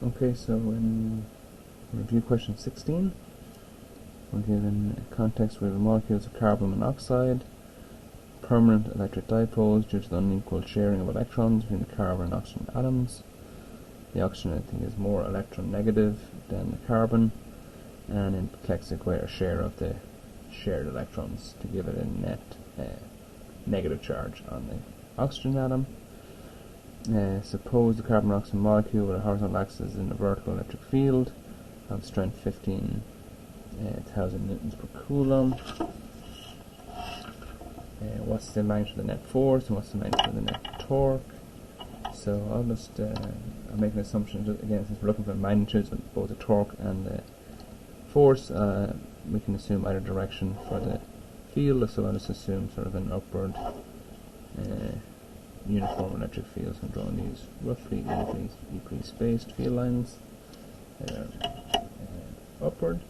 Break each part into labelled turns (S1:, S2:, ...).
S1: Okay, so in review question 16, we're given a context where the molecules of carbon monoxide, permanent electric dipoles due to the unequal sharing of electrons between the carbon and oxygen atoms. The oxygen, I think, is more electron negative than the carbon, and it collects a greater share of the shared electrons to give it a net negative charge on the oxygen atom. Suppose the carbon monoxide molecule with a horizontal axis in a vertical electric field of strength 15,000 newtons per coulomb. What's the magnitude of the net force and what's the magnitude of the net torque? So I'll just I'll make an assumption again, since we're looking for magnitudes of both the torque and the force. We can assume either direction for the field, so I'll just assume sort of an upward uniform electric field. So I'm drawing these roughly equally spaced field lines that are upward.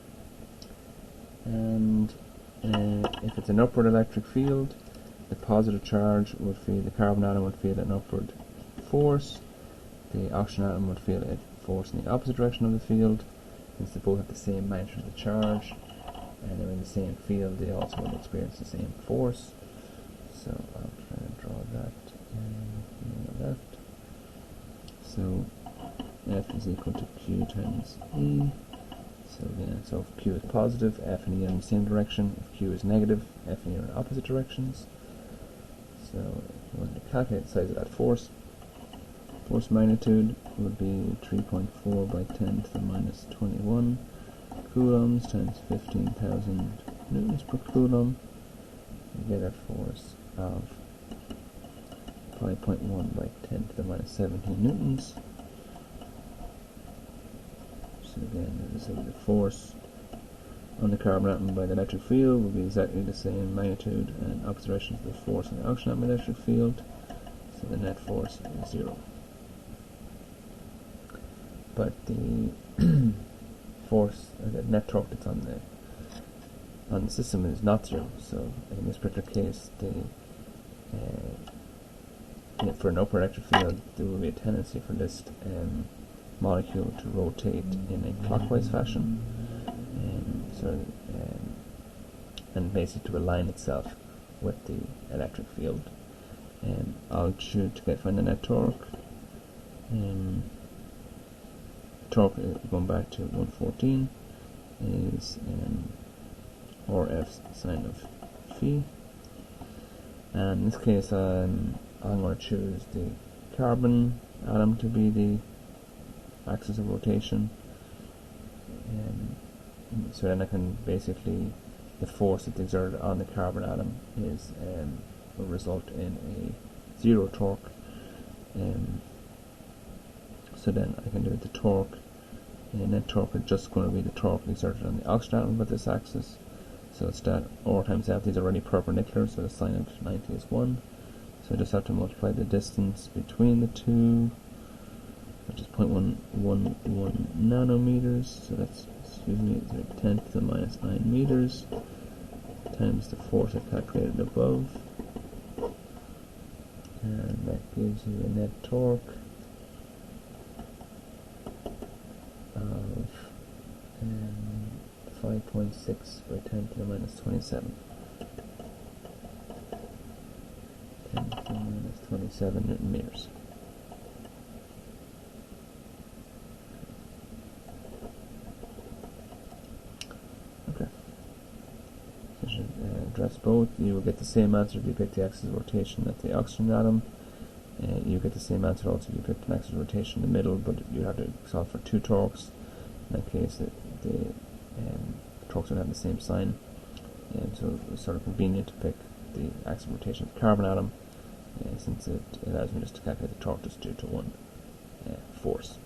S1: And if it's an upward electric field, the positive charge would feel, the carbon atom would feel an upward force, the oxygen atom would feel a force in the opposite direction of the field. Since they both have the same magnitude of the charge and they're in the same field, they also will experience the same force. So I'll try to draw that on the left. So F is equal to Q times E. So if Q is positive, F and E are in the same direction. If Q is negative, F and E are in opposite directions. So if you want to calculate the size of that force magnitude would be 3.4 by 10 to the minus 21 coulombs times 15,000 newtons per coulomb. You get a force of 5.1 by 10 to the minus 17 newtons. So again, the force on the carbon atom by the electric field will be exactly the same magnitude and opposite direction of the force on the oxygen atom by the electric field. So the net force is 0. But the force, the net torque that's on the system is not 0. So in this particular case, for an upward electric field, there will be a tendency for this molecule to rotate in a clockwise fashion, and basically to align itself with the electric field. I'll choose to find the net torque. Torque, going back to 114, is or F sine of phi. And in this case, I'm going to choose the carbon atom to be the axis of rotation. So then I can basically, the force that's exerted on the carbon atom is will result in a 0 torque. So then I can do the torque, and net torque is just going to be the torque exerted on the oxygen atom with this axis. So it's that R times F. These are already perpendicular, so the sine of 90 is 1. So I just have to multiply the distance between the two, which is 0.111 nanometers. So that's, 10 to the minus 9 meters times the force I calculated above. And that gives you a net torque of 5.6 by 10 to the minus 27. 10 to the minus 27 newton meters. Okay. So you should address both. You will get the same answer if you pick the axis of rotation at the oxygen atom. You get the same answer also if you pick an axis of rotation in the middle, but you have to solve for 2 torques. In that case, the torques would have the same sign, and so it's sort of convenient to pick the axis of rotation of the carbon atom, since it allows me just to calculate the torque just due to one force.